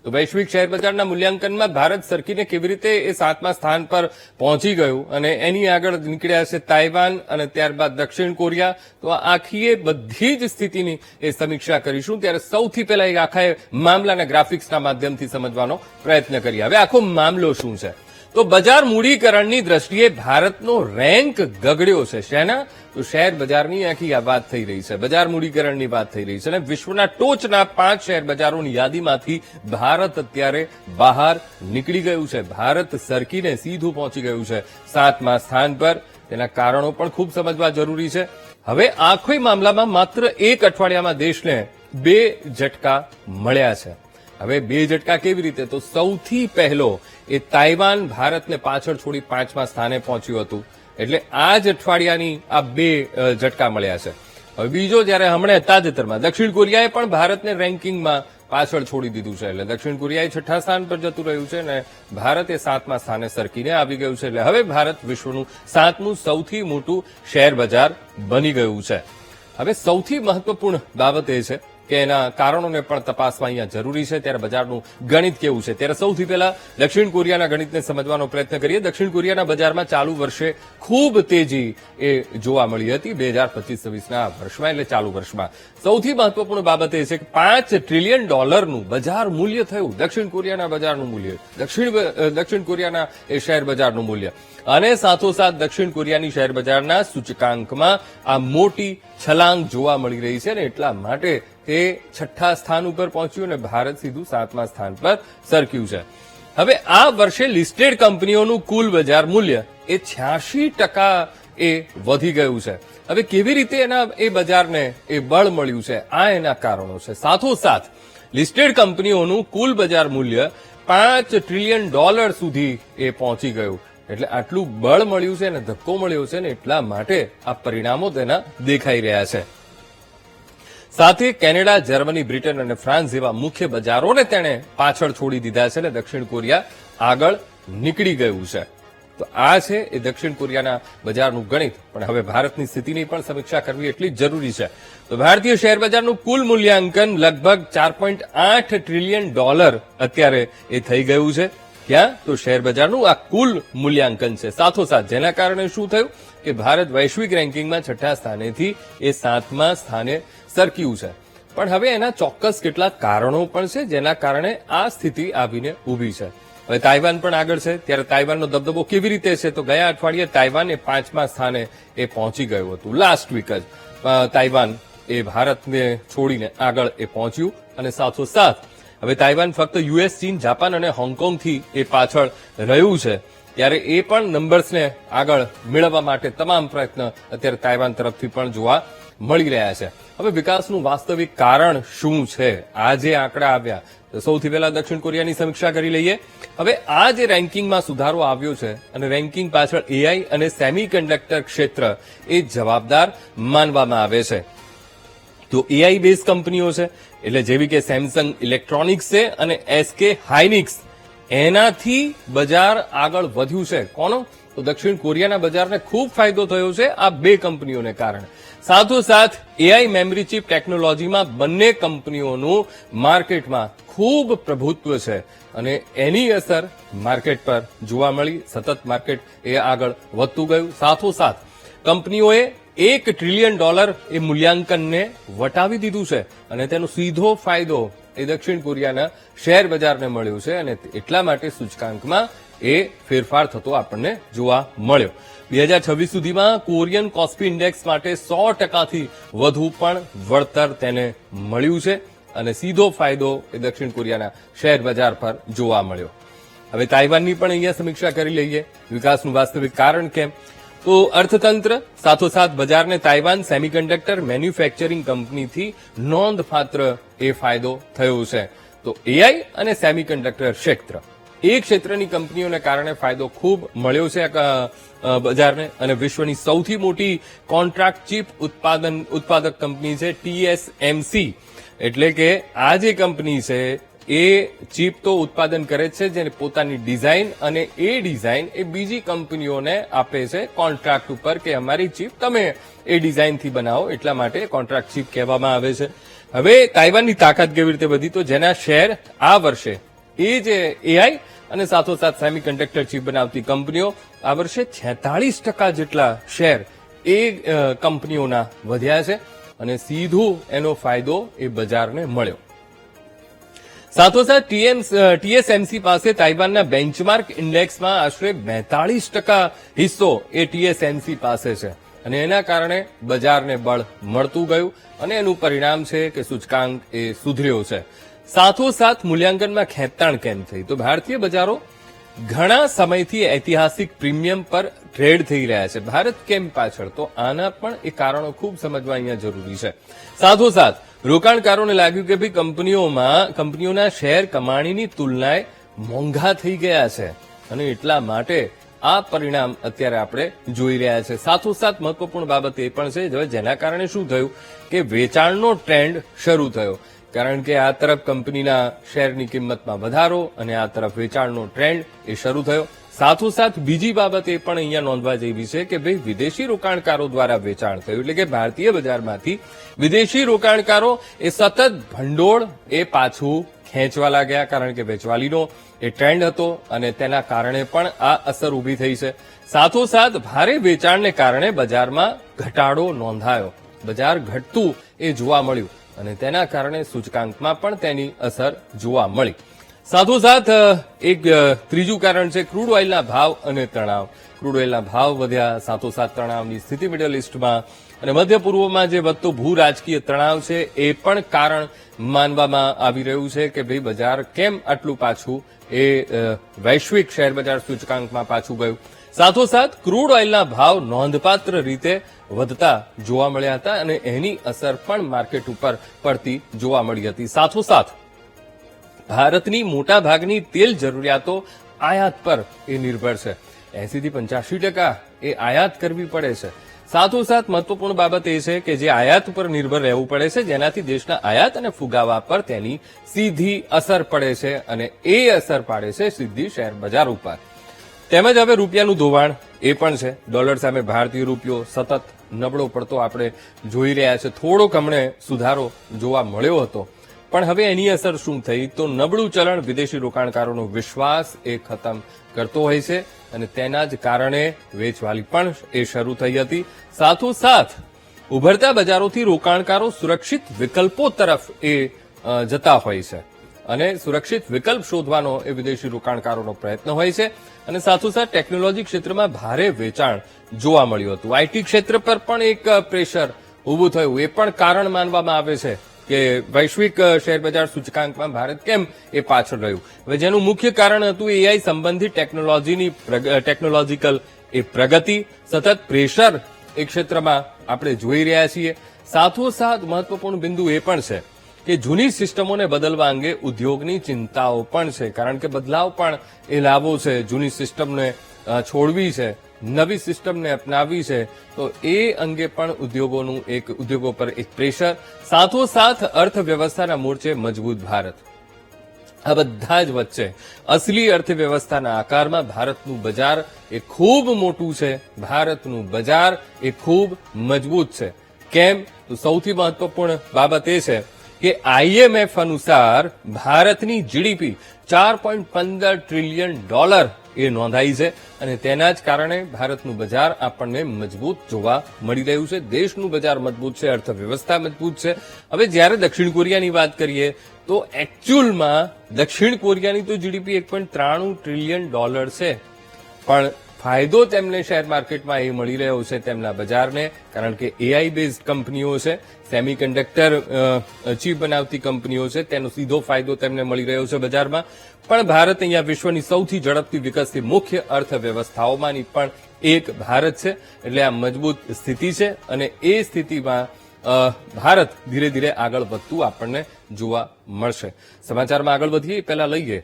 તો વૈશ્વિક શેર બજારના મૂલ્યાંકનમાં ભારત સરકીને કેવી રીતે એ 7મા સ્થાન પર પહોંચી ગયું અને એની આગળ નીકળ્યા છે તાઇવાન અને ત્યારબાદ દક્ષિણ કોરિયા. તો આખી એ બધી જ સ્થિતિની એ સમીક્ષા કરીશું. ત્યારે સૌથી પહેલા એ આખા મામલાના ગ્રાફિક્સના માધ્યમથી સમજવાનો પ્રયત્ન કરીએ. હવે આખો મામલો શું છે? તો બજાર મૂડીકરણની દ્રષ્ટિએ ભારતનો રેન્ક ગગડ્યો છે. શેના? તો શેર બજારની આખી આ વાત થઈ રહી છે, બજાર મૂડીકરણની વાત થઈ રહી છે અને વિશ્વના ટોચના 5 શેર બજારોની યાદીમાંથી ભારત અત્યારે બહાર નીકળી ગયું છે. ભારત સરકીને સીધું પહોંચી ગયું છે 7મા સ્થાન પર. તેના કારણો પણ ખૂબ સમજવા જરૂરી છે. હવે આખો મામલામાં માત્ર એક અઠવાડિયામાં દેશને 2 ઝટકા મળ્યા છે. હવે 2 ઝટકા કેવી રીતે? તો સૌથી પહેલો એ તાઇવાન ભારતને પાછળ છોડી 5મા સ્થાને પહોંચ્યું હતું. એટલે આ જ અઠવાડિયાની આ 2 ઝટકા મળ્યા છે. હવે બીજો, જ્યારે હમણાં તાજેતરમાં દક્ષિણ કોરિયાએ પણ ભારતને રેન્કિંગમાં પાછળ છોડી દીધું છે. એટલે દક્ષિણ કોરિયાએ 6થા સ્થાન પર જતું રહ્યું છે અને ભારત એ 7મા સ્થાને સરકીને આવી ગયું છે. એટલે હવે ભારત વિશ્વનું 7મું સૌથી મોટું શેર બજાર બની ગયું છે. હવે સૌથી મહત્વપૂર્ણ બાબત એ છે કે એના કારણોને પણ તપાસવા અહીંયા જરૂરી છે. ત્યારે બજારનું ગણિત કેવું છે? ત્યારે સૌથી પહેલા દક્ષિણ કોરિયાના ગણિતને સમજવાનો પ્રયત્ન કરીએ. દક્ષિણ કોરિયાના બજારમાં ચાલુ વર્ષે ખૂબ તેજી એ જોવા મળી હતી 2025-26ના વર્ષમાં, એટલે ચાલુ વર્ષમાં. સૌથી મહત્વપૂર્ણ બાબત એ છે કે $5 ટ્રિલિયન બજાર મૂલ્ય થયું. દક્ષિણ કોરિયાના બજારનું મૂલ્ય, દક્ષિણ કોરિયાના એ શેર બજારનું મૂલ્ય. અને સાથોસાથ દક્ષિણ કોરિયાની શેર બજારના સૂચકાંકમાં આ મોટી છલાંગ જોવા મળી રહી છે અને એટલા માટે તે 6થા સ્થાન ઉપર પહોંચ્યું અને ભારત સીધું 7મા સ્થાન પર સરક્યું છે. હવે આ વર્ષે લિસ્ટેડ કંપનીઓનું કુલ બજાર મૂલ્ય એ 86% એ વધી ગયું છે. હવે કેવી રીતે એના એ બજારને એ બળ મળ્યું છે? આ એના કારણો છે. સાથોસાથ લિસ્ટેડ કંપનીઓનું કુલ બજાર મૂલ્ય $5 ટ્રિલિયન સુધી એ પહોંચી ગયું. એટલે આટલું બળ મળ્યું છે અને ધક્કો મળ્યો છે ને એટલા માટે આ પરિણામો તેના દેખાઈ રહ્યા છે. સાથે કેનેડા, જર્મની, બ્રિટન અને ફ્રાન્સ જેવા મુખ્ય બજારોને તેણે પાછળ છોડી દીધા છે અને દક્ષિણ કોરિયા આગળ નીકળી ગયું છે. તો આ છે એ દક્ષિણ કોરિયાના બજારનું ગણિત. પણ હવે ભારતની સ્થિતિની પણ સમીક્ષા કરવી એટલી જ જરૂરી છે. તો ભારતીય શેર બજારનું કુલ મૂલ્યાંકન લગભગ $4.8 ટ્રિલિયન અત્યારે એ થઈ ગયું છે. ક્યાં? તો શેર બજારનું આ કુલ મૂલ્યાંકન છે. સાથોસાથ જેના કારણે શું થયું કે ભારત વૈશ્વિક રેન્કિંગમાં 6થા સ્થાનેથી એ 7મા સ્થાને સરક્યું છે. પણ હવે એના ચોક્કસ કેટલાક કારણો પણ છે જેના કારણે આ સ્થિતિ આવીને ઉભી છે. હવે તાઇવાન પણ આગળ છે. ત્યારે તાઇવાનનો દબદબો કેવી રીતે છે? તો ગયા અઠવાડિયે તાઇવાન એ 5મા સ્થાને એ પહોંચી ગયું હતું. લાસ્ટ વીક જ તાઇવાન એ ભારતને છોડીને આગળ એ પહોંચ્યું અને સાથોસાથ હવે તાઇવાન ફક્ત યુએસ, ચીન, જાપાન અને હોંગકોંગથી એ પાછળ રહ્યું છે. ત્યારે એ પણ નંબર્સને આગળ મેળવવા માટે તમામ પ્રયત્ન અત્યારે તાઇવાન તરફથી પણ જોવા મળી રહ્યા છે. હવે વિકાસનું વાસ્તવિક કારણ શું છે? આ જે આંકડા આવ્યા, સૌથી પહેલા દક્ષિણ કોરિયાની સમીક્ષા કરી લઈએ. હવે આ જે રેન્કિંગમાં સુધારો આવ્યો છે અને રેન્કિંગ પાછળ એઆઈ અને સેમિકન્ડક્ટર ક્ષેત્ર એ જવાબદાર માનવામાં આવે છે. તો એઆઈ બેઝ કંપનીઓ છે, એટલે જેવી કે સેમસંગ ઇલેક્ટ્રોનિક્સ છે અને એસકે હાઇનિક્સ, એનાથી બજાર આગળ વધ્યું છે. કોનો? તો દક્ષિણ કોરિયાના બજારને ખૂબ ફાયદો થયો છે આ 2 કંપનીઓને કારણે. સાથોસાથ એઆઈ મેમરી ચિપ ટેકનોલોજીમાં બંને કંપનીઓનું માર્કેટમાં ખૂબ પ્રભુત્વ છે અને એની અસર માર્કેટ પર જોવા મળી. સતત માર્કેટ એ આગળ વધતું ગયું. સાથોસાથ કંપનીઓએ $1 ટ્રિલિયન એ મૂલ્યાંકનને વટાવી દીધું છે અને તેનો સીધો ફાયદો એ દક્ષિણ કોરિયાના શેર બજારને મળ્યો છે અને એટલા માટે સૂચકાંકમાં એ ફેરફાર થતો આપણને જોવા મળ્યો. 2026 સુધીમાં કોરિયન કોસ્પી ઇન્ડેક્સ માટે 100%થી વધુ પણ વળતર તેને મળ્યું છે અને સીધો ફાયદો એ દક્ષિણ કોરિયાના શેર બજાર પર જોવા મળ્યો. હવે તાઇવાનની પણ અહીંયા સમીક્ષા કરી લઈએ. વિકાસનું વાસ્તવિક કારણ કેમ? તો અર્થતંત્ર સાથોસાથ બજારને તાઇવાન સેમિકન્ડક્ટર મેન્યુફેક્ચરિંગ કંપનીથી નોંધપાત્ર એ ફાયદો થયો છે. તો એઆઈ અને સેમિકન્ડક્ટર ક્ષેત્ર, એ ક્ષેત્રની કંપનીઓને કારણે ફાયદો ખૂબ મળ્યો છે બજારને અને વિશ્વની સૌથી મોટી કોન્ટ્રાક્ટ ચિપ ઉત્પાદક કંપની છે TSMC. એટલે કે આ જે કંપની છે એ ચિપ તો ઉત્પાદન કરે છે જેને પોતાની ડિઝાઇન અને એ ડિઝાઇન એ બીજી કંપનીઓને આપે છે કોન્ટ્રાક્ટ ઉપર કે અમારી ચિપ તમે એ ડિઝાઇનથી બનાવો. એટલા માટે કોન્ટ્રાક્ટ ચિપ કહેવામાં આવે છે. હવે તાઇવાનની તાકાત કેવી રીતે વધી? તો જેના શેર આ વર્ષે એ જે એઆઈ અને સાથોસાથ સેમિકન્ડક્ટર ચીપ બનાવતી કંપનીઓ આ વર્ષે 46% જેટલા શેર એ કંપનીઓના વધ્યા છે અને સીધું એનો ફાયદો એ બજારને મળ્યો. સાથોસાથ ટીએસએમસી પાસે તાઇવાનના બેન્ચમાર્ક ઇન્ડેક્સમાં આશરે 42% હિસ્સો એ ટીએસએમસી પાસે છે અને એના કારણે બજારને બળ મળતું ગયું અને એનું પરિણામ છે કે સૂચકાંક એ સુધર્યો છે. સાથોસાથ મૂલ્યાંકનમાં ખેંચાણ કેમ થઈ? તો ભારતીય બજારો ઘણા સમયથી ઐતિહાસિક પ્રીમિયમ પર ટ્રેડ થઈ રહ્યા છે. ભારત કેમ પાછળ? તો આના પણ એ કારણો ખૂબ સમજવા અહીંયા જરૂરી છે. સાથોસાથ રોકાણકારોને લાગ્યું કે ભાઈ કંપનીઓના શેર કમાણીની તુલનાએ મોંઘા થઈ ગયા છે અને એટલા માટે આ પરિણામ અત્યારે આપણે જોઈ રહ્યા છે. સાથોસાથ મહત્વપૂર્ણ બાબત એ પણ છે હવે જેના કારણે શું થયું કે વેચાણનો ટ્રેન્ડ શરૂ થયો, કારણ કે આ તરફ કંપનીના શેરની કિંમતમાં વધારો અને આ તરફ વેચાણનો ટ્રેન્ડ એ શરૂ થયો. સાથોસાથ બીજી બાબત એ પણ અહીંયા નોંધવા જેવી છે કે ભાઈ વિદેશી રોકાણકારો દ્વારા વેચાણ થયું, એટલે કે ભારતીય બજારમાંથી વિદેશી રોકાણકારો એ સતત ભંડોળ એ પાછું ખેંચવા લાગ્યા, કારણ કે વેચવાલીનો એ ટ્રેન્ડ હતો અને તેના કારણે પણ આ અસર ઊભી થઈ છે. સાથોસાથ ભારે વેચાણને કારણે બજારમાં ઘટાડો નોંધાયો, બજાર ઘટતું એ જોવા મળ્યું અને તેના કારણે સૂચકાંકમાં પણ તેની અસર જોવા મળી. સાથોસાથ એક ત્રીજું કારણ છે ક્રૂડ ઓઇલના ભાવ અને તણાવ. ક્રૂડ ઓઇલના ભાવ વધ્યા, સાથોસાથ તણાવની સ્થિતિ મિડલ ઇસ્ટમાં અને મધ્ય પૂર્વમાં જે વધતો ભૂ રાજકીય તણાવ છે એ પણ કારણ માનવામાં આવી રહ્યું છે કે ભાઈ બજાર કેમ આટલું પાછું એ વૈશ્વિક શેર બજાર સૂચકાંકમાં પાછું ગયું. સાથોસાથ ક્રૂડ ઓઇલના ભાવ નોંધપાત્ર રીતે વધતા જોવા મળ્યા હતા અને એની અસર પણ માર્કેટ ઉપર પડતી જોવા મળી હતી. સાથોસાથ ભારતની મોટાભાગની તેલ જરૂરિયાતો આયાત પર એ નિર્ભર છે. 80 થી 85% એ આયાત કરવી પડે છે. સાથોસાથ મહત્વપૂર્ણ બાબત એ છે કે જે આયાત ઉપર નિર્ભર રહેવું પડે છે, જેનાથી દેશના આયાત અને ફુગાવા પર તેની સીધી અસર પડે છે અને એ અસર પાડે છે સીધી શેર બજાર ઉપર. તેમજ હવે રૂપિયાનું ધોવાણ એ પણ છે. ડોલર સામે ભારતીય રૂપિયો સતત નબળો પડતો આપણે જોઈ રહ્યા છે. થોડોક હમણે સુધારો જોવા મળ્યો હતો, પણ હવે એની અસર શું થઈ? તો નબળું ચલણ વિદેશી રોકાણકારોનો વિશ્વાસ એ ખતમ કરતો હોય છે અને તેના જ કારણે વેચવાલી પણ એ શરૂ થઈ હતી. સાથોસાથ ઉભરતા બજારોથી રોકાણકારો સુરક્ષિત વિકલ્પો તરફ એ જતા હોય છે અને સુરક્ષિત વિકલ્પ શોધવાનો એ વિદેશી રોકાણકારોનો પ્રયત્ન હોય છે અને સાથોસાથ ટેકનોલોજી ક્ષેત્રમાં ભારે વેચાણ જોવા મળ્યું હતું. આઈટી ક્ષેત્ર પર પણ એક પ્રેશર ઉભું થયું, એ પણ કારણ માનવામાં આવે છે કે વૈશ્વિક શેરબજાર સૂચકાંકમાં ભારત કેમ એ પાછળ રહ્યું. હવે જેનું મુખ્ય કારણ હતું એઆઈ સંબંધિત ટેકનોલોજીકલ એ પ્રગતિ, સતત પ્રેશર એ ક્ષેત્રમાં આપણે જોઈ રહ્યા છીએ. સાથોસાથ મહત્વપૂર્ણ બિંદુ એ પણ છે કે જૂની સિસ્ટમોને બદલવા અંગે ઉદ્યોગની ચિંતાઓ પણ છે, કારણ કે બદલાવ પણ એ લાવવો છે, જૂની સિસ્ટમને છોડવી છે, નવી સિસ્ટમને અપનાવવી છે, તો એ અંગે પણ ઉદ્યોગો પર એક પ્રેશર. સાથોસાથ અર્થવ્યવસ્થાના મોરચે મજબૂત ભારત. આ બધા જ વચ્ચે અસલી અર્થવ્યવસ્થાના આકારમાં ભારતનું બજાર એ ખૂબ મોટું છે, ભારતનું બજાર એ ખૂબ મજબૂત છે. કેમ? તો સૌથી મહત્વપૂર્ણ બાબત એ છે કે આઈએમએફ અનુસાર ભારતની જીડીપી $4.15 ટ્રિલિયન એ નોંધાઈ છે અને તેના જ કારણે ભારતનું બજાર આપણને મજબૂત જોવા મળી રહ્યું છે. દેશનું બજાર મજબૂત છે, અર્થવ્યવસ્થા મજબૂત છે. હવે જ્યારે દક્ષિણ કોરિયાની વાત કરીએ તો એકચ્યુઅલમાં દક્ષિણ કોરિયાની તો જીડીપી $1.93 ટ્રિલિયન છે, પણ ફાયદો તેમને શેર માર્કેટમાં એ મળી રહ્યો છે તેમના બજારને, કારણ કે એઆઈ બેઝ કંપનીઓ છે, સેમિકન્ડક્ટર ચીપ બનાવતી કંપનીઓ છે, તેનો સીધો ફાયદો તેમને મળી રહ્યો છે બજારમાં. પણ ભારત અહીંયા વિશ્વની સૌથી ઝડપથી વિકસતી મુખ્ય અર્થવ્યવસ્થાઓમાંની પણ એક ભારત છે, એટલે આ મજબૂત સ્થિતિ છે અને એ સ્થિતિમાં ભારત ધીરે ધીરે આગળ વધતું આપણને જોવા મળશે. સમાચારમાં આગળ વધીએ પહેલા લઈએ